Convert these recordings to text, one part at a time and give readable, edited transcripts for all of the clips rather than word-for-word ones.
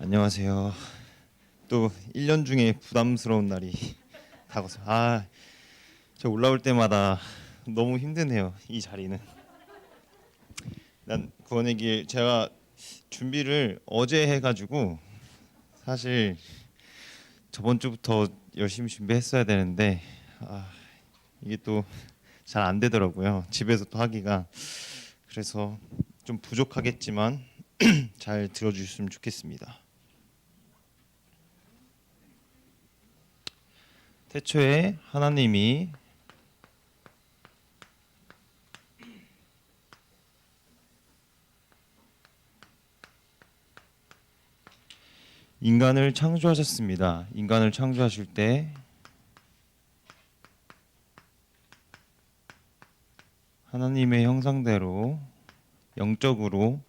안녕하세요. 또 1년 중에 부담스러운 날이 다가서 저 올라올 때마다 너무 힘드네요. 이 자리는. 난 구원의 길 제가 준비를 어제 해가지고 사실 저번 주부터 열심히 준비했어야 되는데 이게 또 잘 안 되더라고요. 집에서 또 하기가. 그래서 좀 부족하겠지만 잘 들어주셨으면 좋겠습니다. 태초에 하나님이 인간을 창조하셨습니다. 인간을 창조하실 때 하나님의 형상대로 영적으로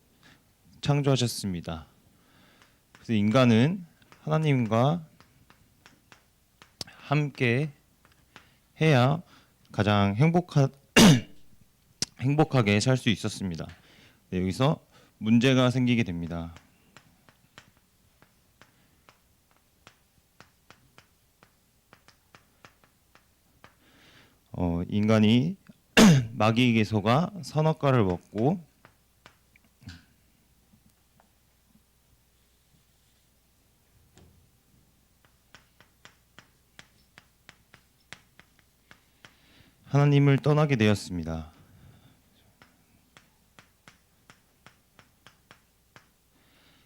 창조하셨습니다. 그래서 인간은 하나님과 함께 해야 가장 행복하게 살 수 있었습니다. 네, 여기서 문제가 생기게 됩니다. 인간이 마귀에게 속아 선악과를 먹고 하나님을 떠나게 되었습니다.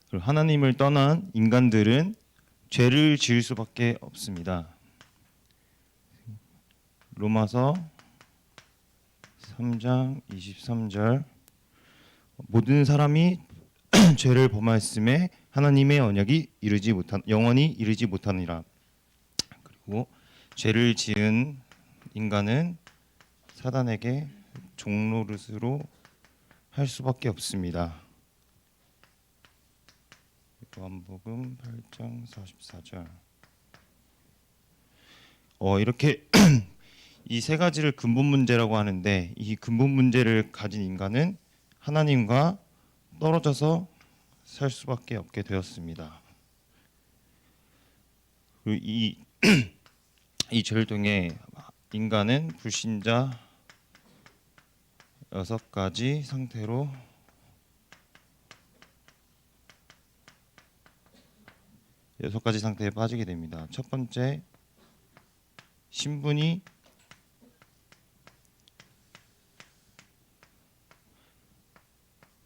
그리고 하나님을 떠난 인간들은 죄를 지을 수밖에 없습니다. 로마서 3장 23절 모든 사람이 죄를 범하였음에 하나님의 언약이 영원히 이르지 못하니라. 그리고 죄를 지은 인간은 사단에게 종노릇으로 할 수밖에 없습니다. 요한복음 8장 44절. 이렇게 이 세 가지를 근본 문제라고 하는데 이 근본 문제를 가진 인간은 하나님과 떨어져서 살 수밖에 없게 되었습니다. 그리고 이 죄를 통해 인간은 불신자 6가지 상태로 상태에 빠지게 됩니다. 첫 번째, 신분이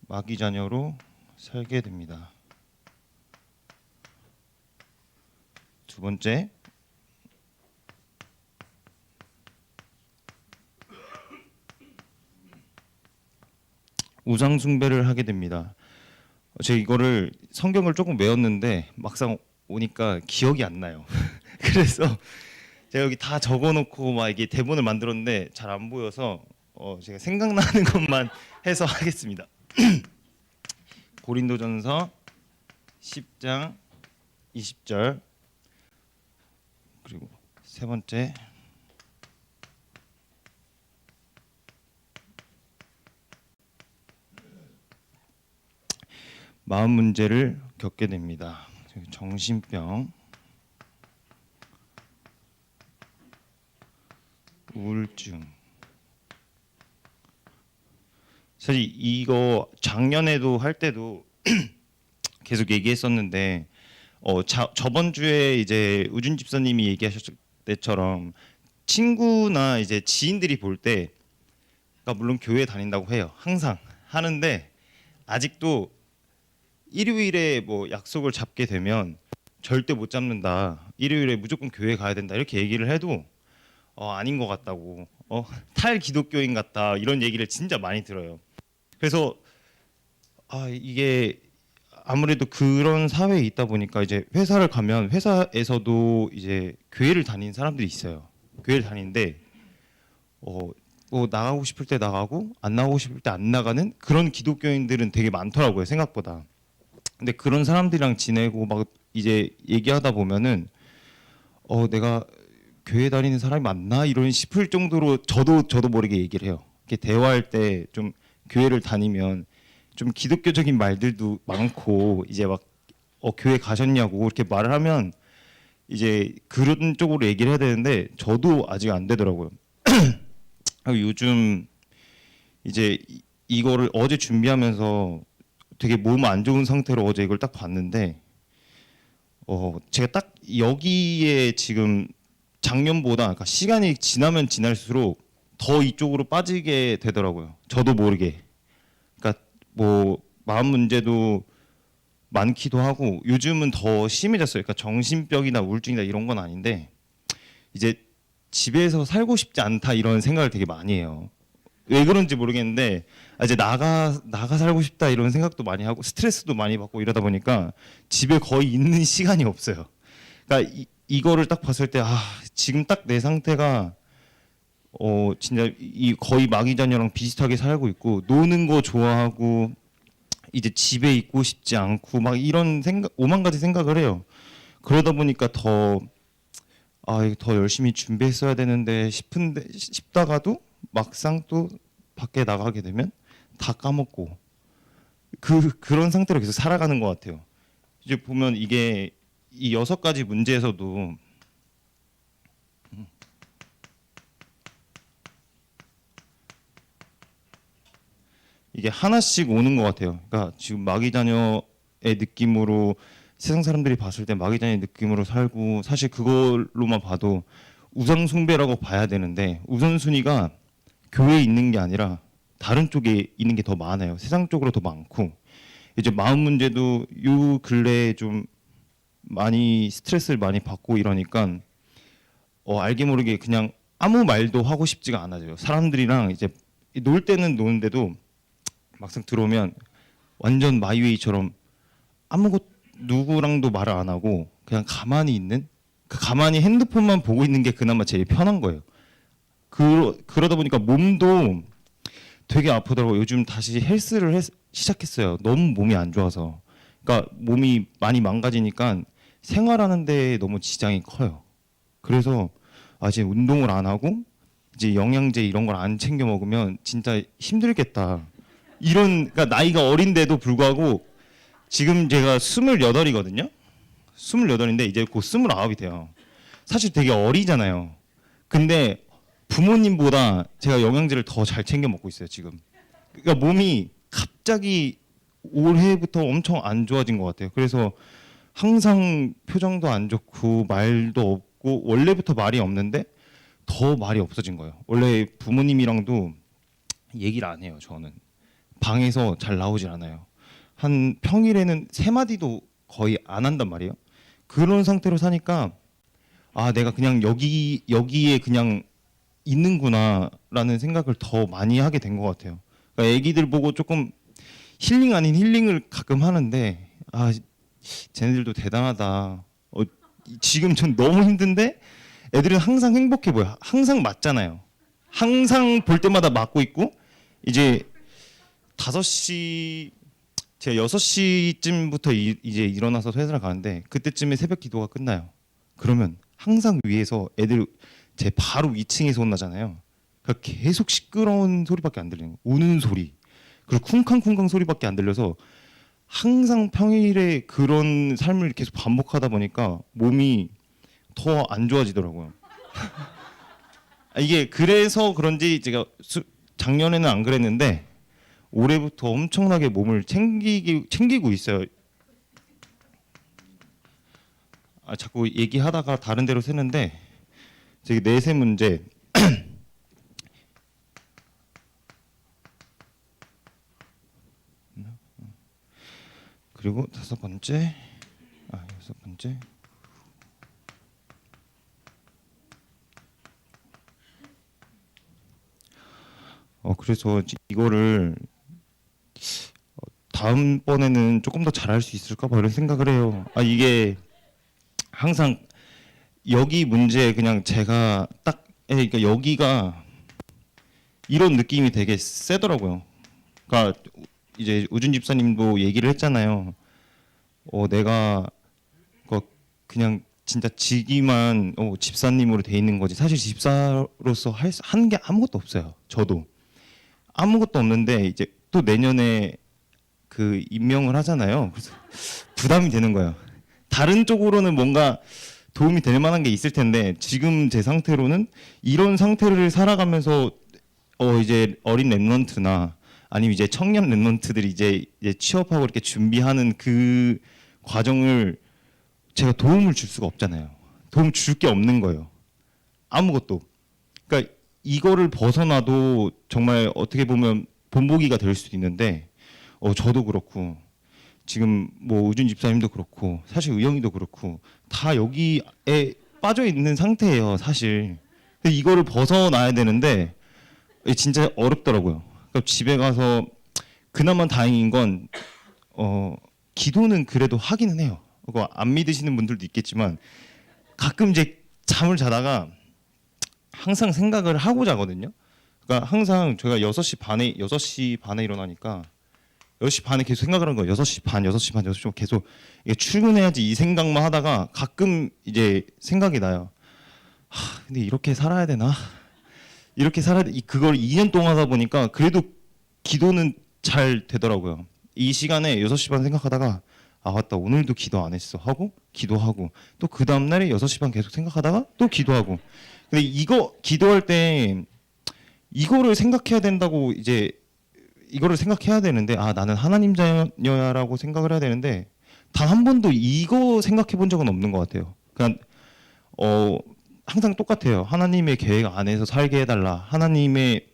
마귀 자녀로 살게 됩니다. 두 번째, 우상 숭배를 하게 됩니다. 제가 이거를 성경을 조금 외웠는데 막상 오니까 기억이 안 나요. 그래서 제가 여기 다 적어놓고 막 이게 대본을 만들었는데 잘 안 보여서 제가 생각나는 것만 해서 하겠습니다. 고린도전서 10장 20절. 그리고 세 번째, 마음 문제를 겪게 됩니다. 정신병, 우울증. 사실 이거 작년에도 할 때도 계속 얘기했었는데 저번 주에 이제 우준 집사님이 얘기하셨을 때처럼 친구나 이제 지인들이 볼 때, 그러니까 물론 교회 다닌다고 해요. 항상 하는데 아직도 일요일에 뭐 약속을 잡게 되면 절대 못 잡는다. 일요일에 무조건 교회 가야 된다. 이렇게 얘기를 해도 아닌 것 같다고. 탈기독교인 같다. 이런 얘기를 진짜 많이 들어요. 그래서 이게 아무래도 그런 사회에 있다 보니까 이제 회사를 가면 회사에서도 이제 교회를 다니는 사람들이 있어요. 교회를 다니는데 뭐 나가고 싶을 때 나가고 안 나가고 싶을 때 안 나가는 그런 기독교인들은 되게 많더라고요, 생각보다. 근데 그런 사람들이랑 지내고 막 이제 얘기하다 보면은 내가 교회 다니는 사람이 맞나 이런 싶을 정도로 저도 모르게 얘기를 해요. 이렇게 대화할 때 좀 교회를 다니면 좀 기독교적인 말들도 많고 이제 막 교회 가셨냐고 이렇게 말을 하면 이제 그런 쪽으로 얘기를 해야 되는데 저도 아직 안 되더라고요. 요즘 이제 이거를 어제 준비하면서 되게 몸 안 좋은 상태로 어제 이걸 딱 봤는데 제가 딱 여기에 지금 작년보다 그러니까 시간이 지나면 지날수록 더 이쪽으로 빠지게 되더라고요. 저도 모르게. 그러니까 뭐 마음 문제도 많기도 하고 요즘은 더 심해졌어요. 그러니까 정신병이나 우울증이나 이런 건 아닌데 이제 집에서 살고 싶지 않다 이런 생각을 되게 많이 해요. 왜 그런지 모르겠는데 이제 나가 살고 싶다 이런 생각도 많이 하고 스트레스도 많이 받고 이러다 보니까 집에 거의 있는 시간이 없어요. 그러니까 이거를 딱 봤을 때 지금 딱 내 상태가 진짜 이 거의 마귀자녀랑 비슷하게 살고 있고 노는 거 좋아하고 이제 집에 있고 싶지 않고 막 이런 생각 오만 가지 생각을 해요. 그러다 보니까 이거 더 열심히 준비했어야 되는데 싶다가도 막상 또 밖에 나가게 되면 다 까먹고 그런 상태로 계속 살아가는 것 같아요. 이제 보면 이게 이 6가지 문제에서도 이게 하나씩 오는 것 같아요. 그러니까 지금 마귀자녀의 느낌으로 세상 사람들이 봤을 때 마귀자녀의 느낌으로 살고 사실 그걸로만 봐도 우상 숭배라고 봐야 되는데 우선순위가 교회에 있는 게 아니라 다른 쪽에 있는 게 더 많아요. 세상 쪽으로 더 많고 이제 마음 문제도 요 근래에 좀 많이 스트레스를 많이 받고 이러니까 알게 모르게 그냥 아무 말도 하고 싶지가 않아져요. 사람들이랑 이제 놀 때는 노는데도 막상 들어오면 완전 마이웨이처럼 아무것 누구랑도 말을 안 하고 그냥 가만히 있는 가만히 핸드폰만 보고 있는 게 그나마 제일 편한 거예요. 그러다 보니까 몸도 되게 아프더라고요. 요즘 다시 헬스를 시작했어요. 너무 몸이 안 좋아서. 그러니까 몸이 많이 망가지니까 생활하는 데 너무 지장이 커요. 그래서 이제 운동을 안 하고 이제 영양제 이런 걸 안 챙겨 먹으면 진짜 힘들겠다. 그러니까 나이가 어린데도 불구하고 지금 제가 28이거든요. 28인데 이제 곧 29이 돼요. 사실 되게 어리잖아요. 근데 부모님보다 제가 영양제를 더 잘 챙겨 먹고 있어요, 지금. 그러니까 몸이 갑자기 올해부터 엄청 안 좋아진 것 같아요. 그래서 항상 표정도 안 좋고 말도 없고 원래부터 말이 없는데 더 말이 없어진 거예요. 원래 부모님이랑도 얘기를 안 해요, 저는. 방에서 잘 나오질 않아요. 한 평일에는 3마디도 거의 안 한단 말이에요. 그런 상태로 사니까 내가 그냥 여기에 그냥 있는구나라는 생각을 더 많이 하게 된 것 같아요. 그러니까 애기들 보고 조금 힐링 아닌 힐링을 가끔 하는데 쟤네들도 대단하다. 지금 전 너무 힘든데 애들은 항상 행복해 보여. 항상 맞잖아요. 항상 볼 때마다 맞고 있고 이제 5시 제가 6시쯤부터 이제 일어나서 회사를 가는데 그때쯤에 새벽 기도가 끝나요. 그러면 항상 위에서 애들 제 바로 2층에서 혼나잖아요. 그러니까 계속 시끄러운 소리밖에 안 들리는 거예요. 우는 소리 그리고 쿵쾅쿵쾅 소리밖에 안 들려서 항상 평일에 그런 삶을 계속 반복하다 보니까 몸이 더 안 좋아지더라고요. 이게 그래서 그런지 제가 작년에는 안 그랬는데 올해부터 엄청나게 몸을 챙기고 있어요. 자꾸 얘기하다가 다른 데로 새는데 저기 내세 문제 그리고 5번째 6번째 그래서 이거를 다음번에는 조금 더 잘할 수 있을까 뭐 이런 생각을 해요. 이게 항상 여기 문제 그냥 제가 딱 그러니까 여기가 이런 느낌이 되게 세더라고요. 그러니까 이제 우준 집사님도 얘기를 했잖아요. 내가 그냥 진짜 직위만 집사님으로 돼 있는 거지 사실 집사로서 하는 게 아무것도 없어요. 저도 아무것도 없는데 이제 또 내년에 그 임명을 하잖아요. 그래서 부담이 되는 거예요. 다른 쪽으로는 뭔가 도움이 될 만한 게 있을 텐데 지금 제 상태로는 이런 상태를 살아가면서 이제 어린 랩런트나 아니면 이제 청년 랩런트들이 이제 취업하고 이렇게 준비하는 그 과정을 제가 도움을 줄 수가 없잖아요. 도움 줄 게 없는 거예요. 아무것도. 그러니까 이거를 벗어나도 정말 어떻게 보면 본보기가 될 수도 있는데 저도 그렇고 지금 뭐 우준 집사님도 그렇고 사실 의영이도 그렇고 다 여기에 빠져 있는 상태예요, 사실. 근데 이거를 벗어나야 되는데 진짜 어렵더라고요. 그러니까 집에 가서 그나마 다행인 건 기도는 그래도 하기는 해요. 그거 안 믿으시는 분들도 있겠지만 가끔 이제 잠을 자다가 항상 생각을 하고 자거든요. 그러니까 항상 제가 6시 반에 일어나니까 6시 반에 계속 생각을 하는 거예요. 6시 반, 6시 반, 6시 반 계속 이게 출근해야지 이 생각만 하다가 가끔 이제 생각이 나요. 근데 이렇게 살아야 되나? 이렇게 살아야 돼. 그걸 2년 동안 하다 보니까 그래도 기도는 잘 되더라고요. 이 시간에 6시 반 생각하다가 맞다. 오늘도 기도 안 했어. 하고 기도하고 또 그 다음 날에 6시 반 계속 생각하다가 또 기도하고. 근데 이거 기도할 때 이거를 생각해야 된다고 이제 이거를 생각해야 되는데 나는 하나님 자녀야라고 생각을 해야 되는데 단 한 번도 이거 생각해 본 적은 없는 것 같아요. 그냥 항상 똑같아요. 하나님의 계획 안에서 살게 해달라. 하나님의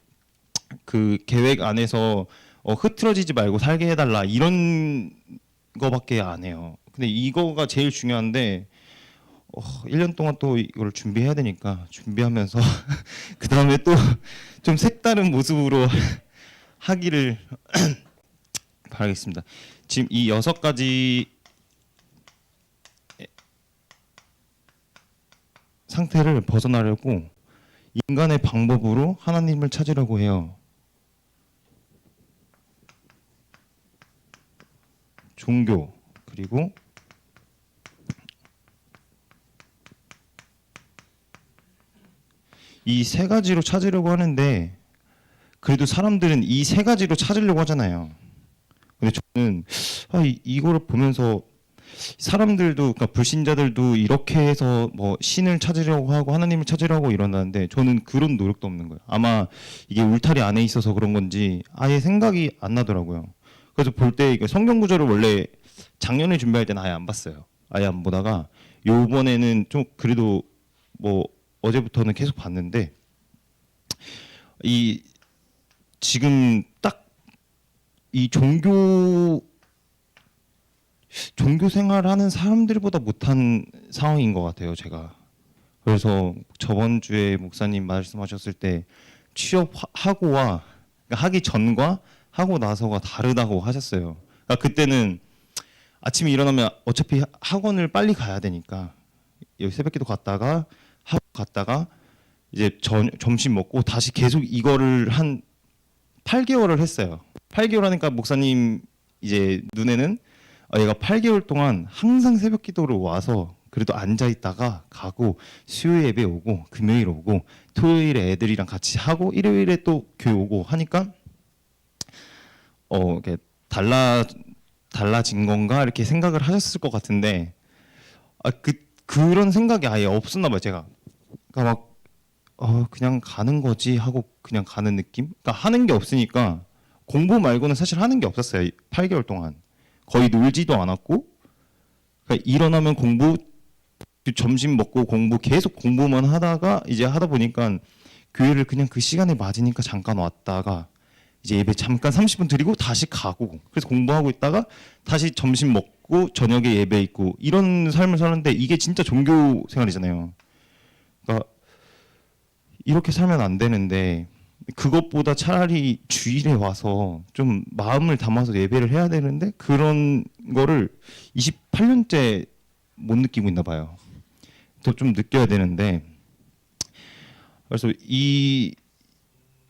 그 계획 안에서 흐트러지지 말고 살게 해달라. 이런 거밖에 안 해요. 근데 이거가 제일 중요한데 1년 동안 또 이걸 준비해야 되니까 준비하면서 그 다음에 또 좀 색다른 모습으로 하기를 바라겠습니다. 지금 이 6가지 상태를 벗어나려고 인간의 방법으로 하나님을 찾으려고 해요. 종교 그리고 이 3가지로 찾으려고 하는데 그래도 사람들은 이 3가지로 찾으려고 하잖아요. 근데 저는 이거를 보면서 사람들도 그러니까 불신자들도 이렇게 해서 뭐 신을 찾으려고 하고 하나님을 찾으려고 이러는데 저는 그런 노력도 없는 거예요. 아마 이게 울타리 안에 있어서 그런 건지 아예 생각이 안 나더라고요. 그래서 볼 때 성경 구절을 원래 작년에 준비할 때는 아예 안 봤어요. 아예 안 보다가 요번에는 좀 그래도 뭐 어제부터는 계속 봤는데 이 지금 딱 이 종교 생활하는 사람들보다 못한 상황인 것 같아요, 제가. 그래서 저번 주에 목사님 말씀하셨을 때 취업하고와 그러니까 하기 전과 하고 나서가 다르다고 하셨어요. 그러니까 그때는 아침에 일어나면 어차피 학원을 빨리 가야 되니까 여기 새벽기도 갔다가 하고 갔다가 이제 점심 먹고 다시 계속 이거를 한 8개월을 했어요. 8개월 하니까 목사님 이제 눈에는 얘가 8개월 동안 항상 새벽 기도로 와서 그래도 앉아 있다가 가고 수요일 예배 오고 금요일 오고 토요일에 애들이랑 같이 하고 일요일에 또 교회 오고 하니까 이렇게 달라진 건가 이렇게 생각을 하셨을 것 같은데 그런 생각이 아예 없었나 봐요, 제가. 그러니까 막 그냥 가는 거지 하고 그냥 가는 느낌? 그러니까 하는 게 없으니까 공부 말고는 사실 하는 게 없었어요. 8개월 동안. 거의 놀지도 않았고 그러니까 일어나면 공부, 점심 먹고 공부 계속 공부만 하다가 이제 하다 보니까 교회를 그냥 그 시간에 맞으니까 잠깐 왔다가 이제 예배 잠깐 30분 드리고 다시 가고 그래서 공부하고 있다가 다시 점심 먹고 저녁에 예배 있고 이런 삶을 사는데 이게 진짜 종교 생활이잖아요. 그러니까 이렇게 살면 안 되는데 그것보다 차라리 주일에 와서 좀 마음을 담아서 예배를 해야 되는데 그런 거를 28년째 못 느끼고 있나 봐요. 더 좀 느껴야 되는데 그래서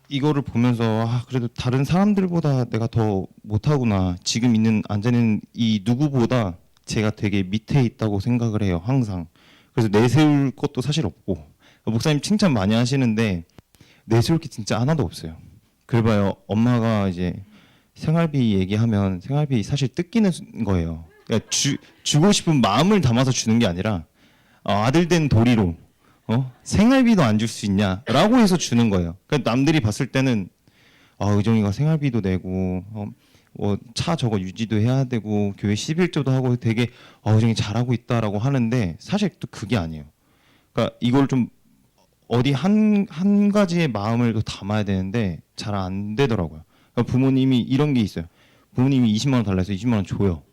이거를 보면서 그래도 다른 사람들보다 내가 더 못하구나. 지금 앉아 있는 이 누구보다 제가 되게 밑에 있다고 생각을 해요. 항상. 그래서 내세울 것도 사실 없고 목사님 칭찬 많이 하시는데 내세울 게 진짜 하나도 없어요. 그래봐요. 엄마가 이제 생활비 얘기하면 생활비 사실 뜯기는 거예요. 그러니까 주고 싶은 마음을 담아서 주는 게 아니라 아들 된 도리로 생활비도 안 줄 수 있냐라고 해서 주는 거예요. 그러니까 남들이 봤을 때는 의정이가 생활비도 내고 차 저거 유지도 해야 되고 교회 11조도 하고 되게 의정이 잘하고 있다라고 하는데 사실 또 그게 아니에요. 그러니까 이걸 좀 어디 한 가지의 마음을 또 담아야 되는데 잘 안 되더라고요. 그러니까 부모님이 이런 게 있어요. 부모님이 20만 원 달라 해서 20만 원 줘요.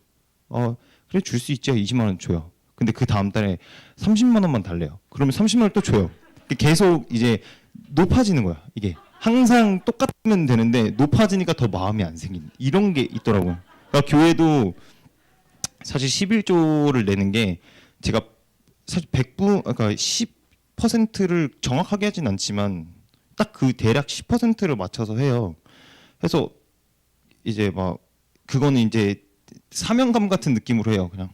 그래 줄 수 있죠. 20만 원 줘요. 근데 그 다음 달에 30만 원만 달래요. 그러면 30만 원 또 줘요. 계속 이제 높아지는 거야. 이게 항상 똑같으면 되는데 높아지니까 더 마음이 안 생기는 이런 게 있더라고요. 그러니까 교회도 사실 11조를 내는 게 제가 사실 그러니까 10%를 정확하게 하진 않지만 딱 그 대략 10%를 맞춰서 해요. 그래서 이제 막 그거는 이제 사명감 같은 느낌으로 해요. 그냥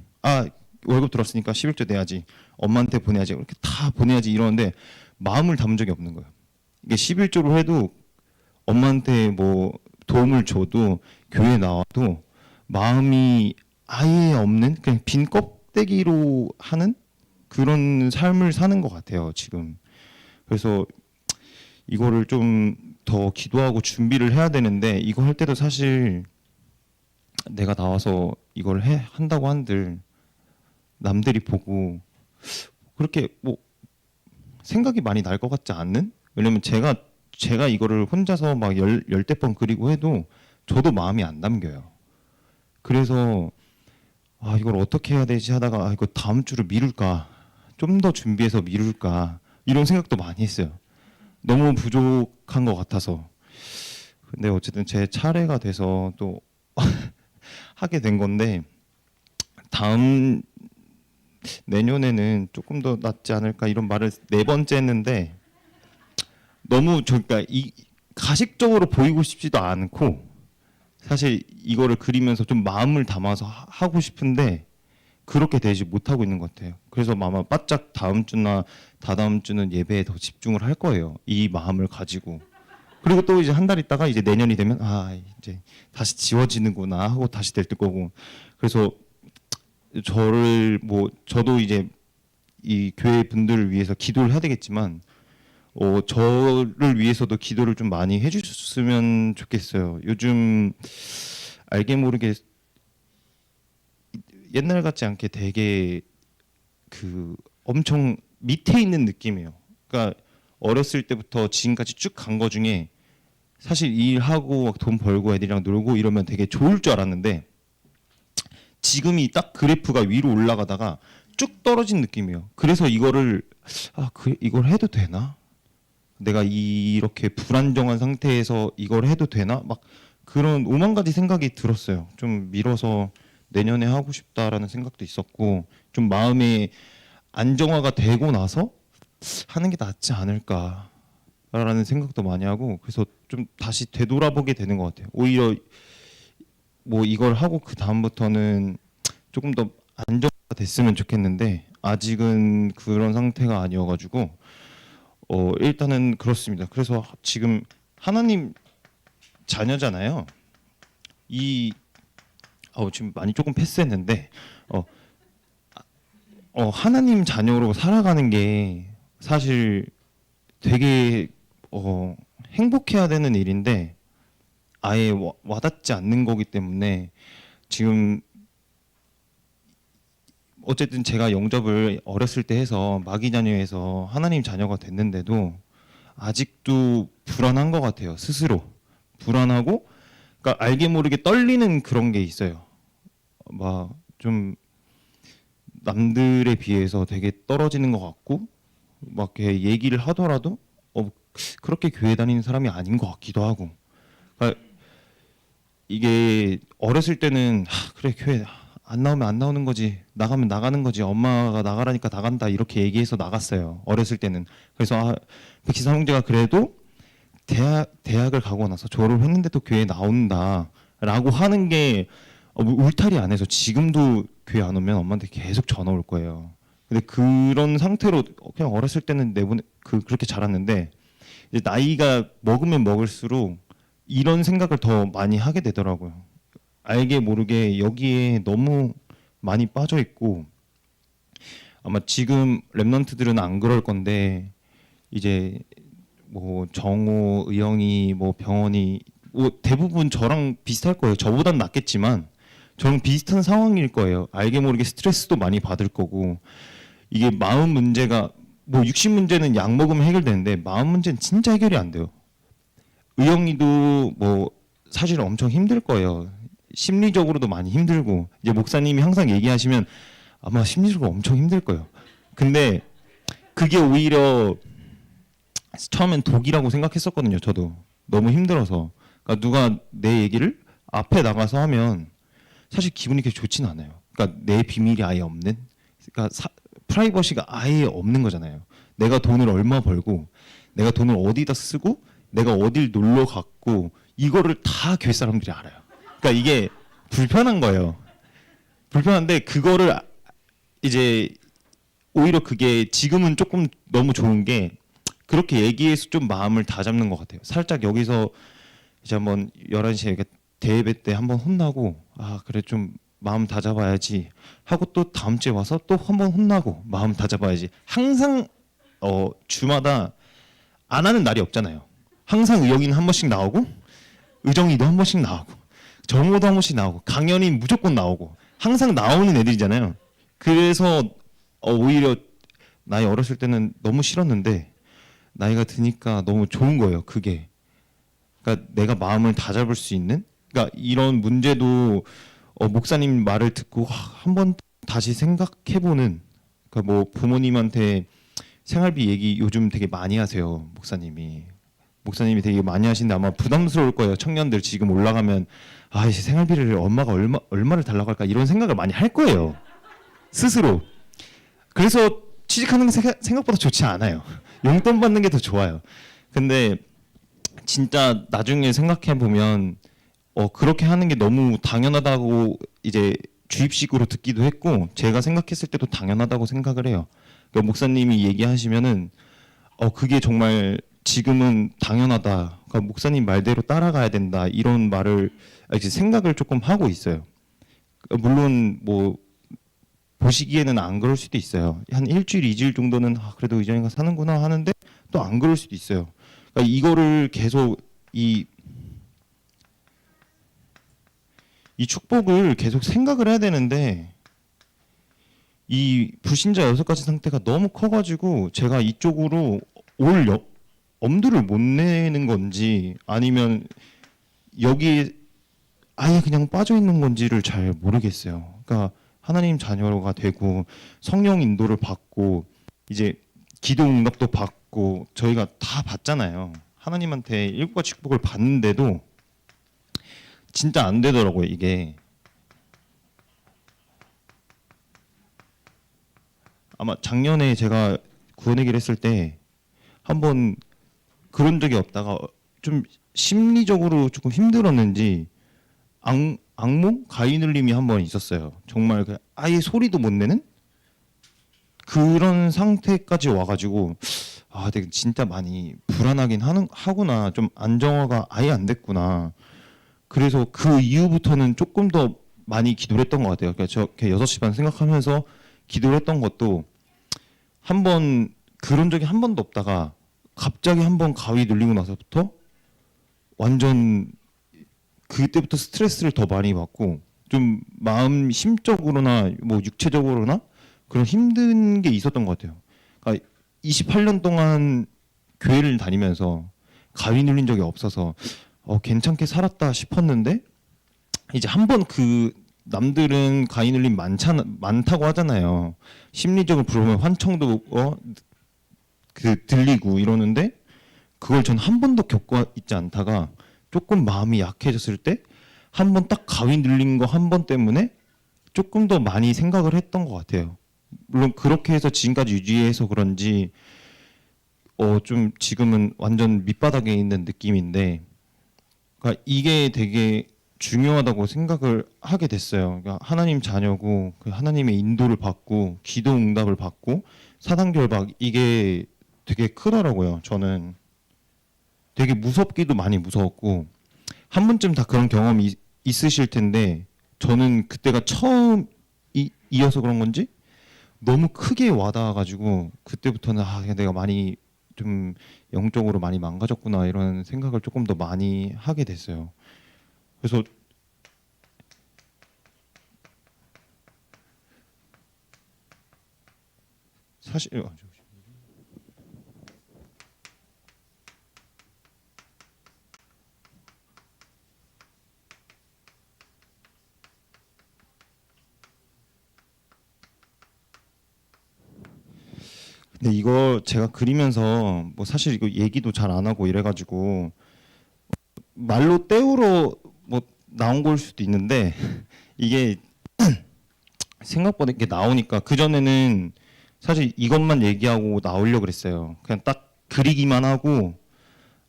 월급 들었으니까 11조 내야지, 엄마한테 보내야지, 이렇게 다 보내야지 이러는데 마음을 담은 적이 없는 거예요. 이게 11조로 해도 엄마한테 뭐 도움을 줘도 교회 나와도 마음이 아예 없는 그냥 빈 껍데기로 하는 그런 삶을 사는 것 같아요 지금. 그래서 이거를 좀 더 기도하고 준비를 해야 되는데 이거 할 때도 사실 내가 나와서 이걸 한다고 한들 남들이 보고 그렇게 뭐 생각이 많이 날 것 같지 않는? 왜냐면 제가 이거를 혼자서 막 열대 번 그리고 해도 저도 마음이 안 담겨요. 그래서 이걸 어떻게 해야 되지 하다가 이거 다음 주를 미룰까, 좀 더 준비해서 미룰까 이런 생각도 많이 했어요. 너무 부족한 것 같아서. 근데 어쨌든 제 차례가 돼서 또 하게 된 건데 다음 내년에는 조금 더 낫지 않을까 이런 말을 네 번째 했는데 너무 그러니까 가식적으로 보이고 싶지도 않고 사실 이거를 그리면서 좀 마음을 담아서 하고 싶은데 그렇게 되지 못하고 있는 것 같아요. 그래서 아마 바짝 다음 주나 다다음 주는 예배에 더 집중을 할 거예요. 이 마음을 가지고. 그리고 또 이제 한 달 있다가 이제 내년이 되면 이제 다시 지워지는구나 하고 다시 될 거고. 그래서 저도 이제 이 교회 분들을 위해서 기도를 해야 되겠지만 저를 위해서도 기도를 좀 많이 해주셨으면 좋겠어요. 요즘 알게 모르게 옛날 같지 않게 되게 그 엄청 밑에 있는 느낌이에요. 그러니까 어렸을 때부터 지금까지 쭉 간 거 중에 사실 일하고 돈 벌고 애들이랑 놀고 이러면 되게 좋을 줄 알았는데 지금이 딱 그래프가 위로 올라가다가 쭉 떨어진 느낌이에요. 그래서 이거를 이걸 해도 되나? 내가 이렇게 불안정한 상태에서 이걸 해도 되나? 막 그런 오만 가지 생각이 들었어요. 좀 미뤄서 내년에 하고 싶다라는 생각도 있었고 좀 마음이 안정화가 되고 나서 하는 게 낫지 않을까라는 생각도 많이 하고 그래서 좀 다시 되돌아보게 되는 것 같아요. 오히려 뭐 이걸 하고 그 다음부터는 조금 더 안정화가 됐으면 좋겠는데 아직은 그런 상태가 아니어가지고 일단은 그렇습니다. 그래서 지금 하나님 자녀잖아요. 지금 많이 조금 패스했는데 하나님 자녀로 살아가는 게 사실 되게 행복해야 되는 일인데 아예 와닿지 않는 거기 때문에 지금 어쨌든 제가 영접을 어렸을 때 해서 마귀 자녀에서 하나님 자녀가 됐는데도 아직도 불안한 것 같아요. 스스로 불안하고 그러니까 알게 모르게 떨리는 그런 게 있어요. 막 좀 남들에 비해서 되게 떨어지는 것 같고 막 이렇게 얘기를 하더라도 그렇게 교회 다니는 사람이 아닌 것 같기도 하고 그러니까 이게 어렸을 때는 그래 교회 안 나오면 안 나오는 거지 나가면 나가는 거지 엄마가 나가라니까 나간다 이렇게 얘기해서 나갔어요. 어렸을 때는. 그래서 백지사 형제가 그래도 대학을 가고 나서 졸업을 했는데도 교회에 나온다라고 하는 게 울타리 안에서 지금도 교회 안 오면 엄마한테 계속 전화 올 거예요. 근데 그런 상태로 그냥 어렸을 때는 그렇게 자랐는데 이제 나이가 먹으면 먹을수록 이런 생각을 더 많이 하게 되더라고요. 알게 모르게 여기에 너무 많이 빠져 있고 아마 지금 랩런트들은 안 그럴 건데 이제 뭐 정호, 의영이, 뭐 병원이 뭐 대부분 저랑 비슷할 거예요. 저보단 낫겠지만 저랑 비슷한 상황일 거예요. 알게 모르게 스트레스도 많이 받을 거고 이게 마음 문제가 뭐 육신 문제는 약 먹으면 해결되는데 마음 문제는 진짜 해결이 안 돼요. 의영이도 뭐 사실 엄청 힘들 거예요. 심리적으로도 많이 힘들고 이제 목사님이 항상 얘기하시면 아마 심리적으로 엄청 힘들 거예요. 근데 그게 오히려 처음엔 독이라고 생각했었거든요. 저도 너무 힘들어서. 그러니까 누가 내 얘기를 앞에 나가서 하면 사실 기분이 그렇게 좋진 않아요. 그러니까 내 비밀이 아예 없는, 그러니까 프라이버시가 아예 없는 거잖아요. 내가 돈을 얼마 벌고, 내가 돈을 어디다 쓰고, 내가 어딜 놀러 갔고, 이거를 다 교회 사람들이 알아요. 그러니까 이게 불편한 거예요. 불편한데 그거를 이제 오히려 그게 지금은 조금 너무 좋은 게 그렇게 얘기해서 좀 마음을 다잡는 것 같아요. 살짝 여기서 이제 한번 11시에 대예배 때 한번 혼나고 아 그래 좀 마음 다잡아야지 하고 또 다음 주에 와서 또 한번 혼나고 마음 다잡아야지. 항상 주마다 안 하는 날이 없잖아요. 항상 의영이는 한 번씩 나오고 의정이도 한 번씩 나오고 정호도 한 번씩 나오고 강연이 무조건 나오고 항상 나오는 애들이잖아요. 그래서 오히려 나이 어렸을 때는 너무 싫었는데 나이가 드니까 너무 좋은 거예요. 그게. 그러니까 내가 마음을 다잡을 수 있는. 그러니까 이런 문제도 목사님 말을 듣고 한번 다시 생각해보는. 그러니까 뭐 부모님한테 생활비 얘기 요즘 되게 많이 하세요. 목사님이 되게 많이 하시는데 아마 부담스러울 거예요. 청년들 지금 올라가면 아 이제 생활비를 엄마가 얼마를 달라고 할까 이런 생각을 많이 할 거예요. 스스로. 그래서 취직하는 게 생각보다 좋지 않아요. 용돈 받는 게 더 좋아요. 근데 진짜 나중에 생각해 보면 그렇게 하는 게 너무 당연하다고 이제 주입식으로 듣기도 했고 제가 생각했을 때도 당연하다고 생각을 해요. 그러니까 목사님이 얘기하시면은 그게 정말 지금은 당연하다. 그러니까 목사님 말대로 따라가야 된다. 이런 말을 이제 생각을 조금 하고 있어요. 물론 뭐 보시기에는 안 그럴 수도 있어요. 한 일주일, 이주일 정도는 그래도 의정이가 사는구나 하는데 또 안 그럴 수도 있어요. 그러니까 이거를 계속 이 축복을 계속 생각을 해야 되는데 이 불신자 6가지 상태가 너무 커가지고 제가 이쪽으로 엄두를 못 내는 건지 아니면 여기 아예 그냥 빠져 있는 건지를 잘 모르겠어요. 그러니까 하나님 자녀가 되고 성령 인도를 받고 이제 기도 응답도 받고 저희가 다 받잖아요. 하나님한테 7가지 축복을 받는데도 진짜 안 되더라고요. 이게 아마 작년에 제가 구원의 길 했을 때 한번 그런 적이 없다가 좀 심리적으로 조금 힘들었는지 악몽 가위눌림이 한 번 있었어요. 정말 아예 소리도 못 내는 그런 상태까지 와가지고 내가 진짜 많이 불안하긴 하구나. 좀 안정화가 아예 안 됐구나. 그래서 그 이후부터는 조금 더 많이 기도를 했던 것 같아요. 그러니까 저 6시 반 생각하면서 기도를 했던 것도 한 번 그런 적이 한 번도 없다가 갑자기 한 번 가위 눌리고 나서부터 완전 그때부터 스트레스를 더 많이 받고 좀 마음 심적으로나 뭐 육체적으로나 그런 힘든 게 있었던 것 같아요. 그러니까 28년 동안 교회를 다니면서 가위 눌린 적이 없어서 괜찮게 살았다 싶었는데 이제 한 번 남들은 가위 눌림 많다고 하잖아요. 심리적으로 부르면 환청도 들리고 이러는데 그걸 전 한 번도 겪어 있지 않다가 조금 마음이 약해졌을 때 한 번 딱 가위 눌린 거 한 번 때문에 조금 더 많이 생각을 했던 것 같아요. 물론 그렇게 해서 지금까지 유지해서 그런지 좀 지금은 완전 밑바닥에 있는 느낌인데 그러니까 이게 되게 중요하다고 생각을 하게 됐어요. 그러니까 하나님 자녀고 하나님의 인도를 받고 기도 응답을 받고 사단결박 이게 되게 크더라고요. 저는 되게 무섭기도 많이 무서웠고 한 번쯤 다 그런 경험이 있으실 텐데 저는 그때가 이어서 그런 건지 너무 크게 와닿아가지고 그때부터는 내가 많이 좀 영적으로 많이 망가졌구나 이런 생각을 조금 더 많이 하게 됐어요. 그래서 사실 근데 이거 제가 그리면서 뭐 사실 이거 얘기도 잘 안 하고 이래가지고 말로 때우러 뭐 나온 걸 수도 있는데 이게 생각보다 이렇게 나오니까 그 전에는 사실 이것만 얘기하고 나오려고 그랬어요. 그냥 딱 그리기만 하고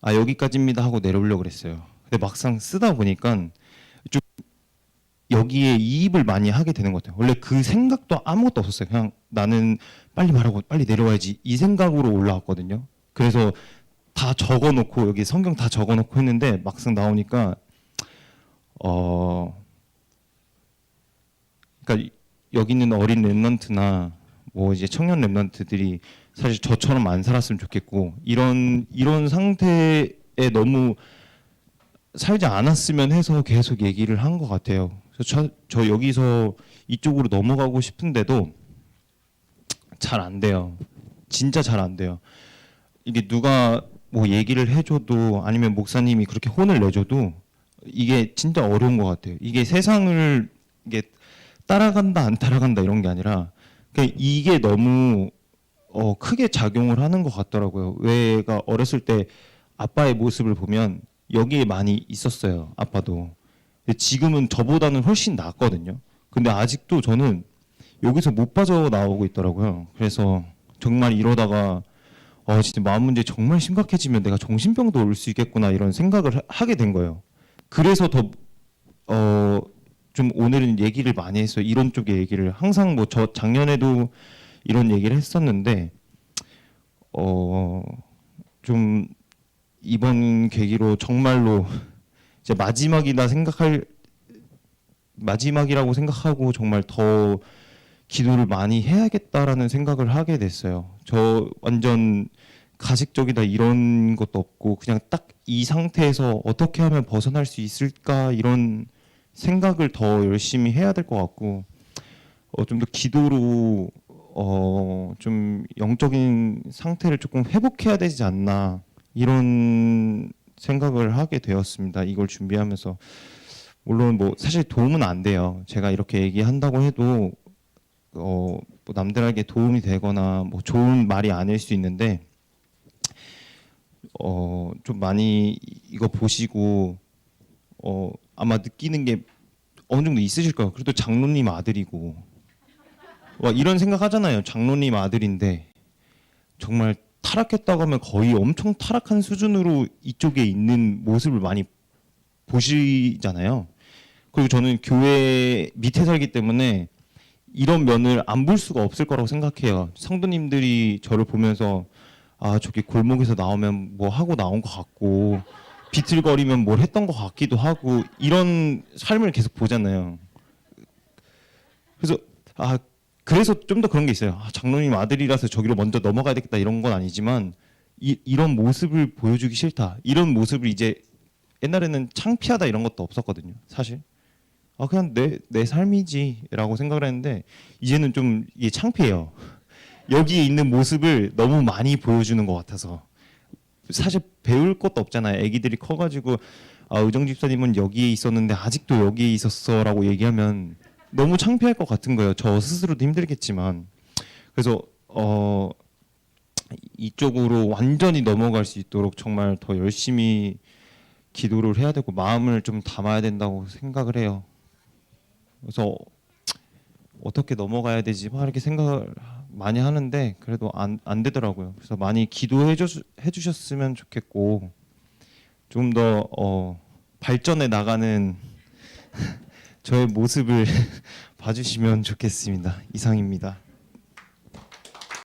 여기까지입니다 하고 내려오려고 그랬어요. 근데 막상 쓰다 보니까 좀 여기에 이입을 많이 하게 되는 것 같아요. 원래 그 생각도 아무것도 없었어요. 그냥 나는 빨리 말하고 빨리 내려와야지 이 생각으로 올라왔거든요. 그래서 다 적어놓고 여기 성경 다 적어놓고 했는데 막상 나오니까 그러니까 여기 있는 어린 랩런트나 뭐 이제 청년 랩런트들이 사실 저처럼 안 살았으면 좋겠고 이런 상태에 너무 살지 않았으면 해서 계속 얘기를 한 것 같아요. 그래서 저 여기서 이쪽으로 넘어가고 싶은데도 잘 안 돼요. 진짜 잘 안 돼요. 이게 누가 뭐 얘기를 해줘도 아니면 목사님이 그렇게 혼을 내줘도 이게 진짜 어려운 것 같아요. 이게 세상을 이게 따라간다 안 따라간다 이런 게 아니라 이게 너무 크게 작용을 하는 것 같더라고요. 왜가 어렸을 때 아빠의 모습을 보면 여기에 많이 있었어요. 아빠도. 근데 지금은 저보다는 훨씬 낫거든요. 근데 아직도 저는 여기서 못 빠져나오고 있더라고요. 그래서 정말 이러다가 진짜 마음 문제 정말 심각해지면 내가 정신병도 올 수 있겠구나 이런 생각을 하게 된 거예요. 그래서 더 좀 오늘은 얘기를 많이 했어요. 이런 쪽의 얘기를 항상 뭐 저 작년에도 이런 얘기를 했었는데 좀 이번 계기로 정말로 이제 마지막이라고 생각하고 정말 더 기도를 많이 해야겠다라는 생각을 하게 됐어요. 저 완전 가식적이다 이런 것도 없고 그냥 딱 이 상태에서 어떻게 하면 벗어날 수 있을까 이런 생각을 더 열심히 해야 될 것 같고 좀 더 기도로 좀 영적인 상태를 조금 회복해야 되지 않나 이런 생각을 하게 되었습니다. 이걸 준비하면서 물론 뭐 사실 도움은 안 돼요. 제가 이렇게 얘기한다고 해도 뭐 남들에게 도움이 되거나 뭐 좋은 말이 아닐 수 있는데 좀 많이 이거 보시고 아마 느끼는 게 어느 정도 있으실 거예요. 그래도 장로님 아들이고 이런 생각 하잖아요. 장로님 아들인데 정말 타락했다고 하면 거의 엄청 타락한 수준으로 이쪽에 있는 모습을 많이 보시잖아요. 그리고 저는 교회 밑에 살기 때문에 이런 면을 안 볼 수가 없을 거라고 생각해요. 성도님들이 저를 보면서 저기 골목에서 나오면 뭐 하고 나온 것 같고 비틀거리면 뭘 했던 것 같기도 하고 이런 삶을 계속 보잖아요. 그래서 그래서 좀 더 그런 게 있어요. 장로님 아들이라서 저기로 먼저 넘어가야 되겠다 이런 건 아니지만 이런 모습을 보여주기 싫다. 이런 모습을 이제 옛날에는 창피하다 이런 것도 없었거든요. 사실 그냥 내 삶이지라고 생각을 했는데 이제는 좀 이게 창피해요. 여기에 있는 모습을 너무 많이 보여주는 것 같아서 사실 배울 것도 없잖아요. 애기들이 커가지고 의정 집사님은 여기에 있었는데 아직도 여기에 있었어라고 얘기하면 너무 창피할 것 같은 거예요. 저 스스로도 힘들겠지만 그래서 이쪽으로 완전히 넘어갈 수 있도록 정말 더 열심히 기도를 해야 되고 마음을 좀 담아야 된다고 생각을 해요. 그래서 어떻게 넘어가야 되지 막 이렇게 생각을 많이 하는데 그래도 안 되더라고요. 그래서 많이 기도해 주셨으면 좋겠고 좀 더 발전해 나가는 저의 모습을 봐주시면 좋겠습니다. 이상입니다.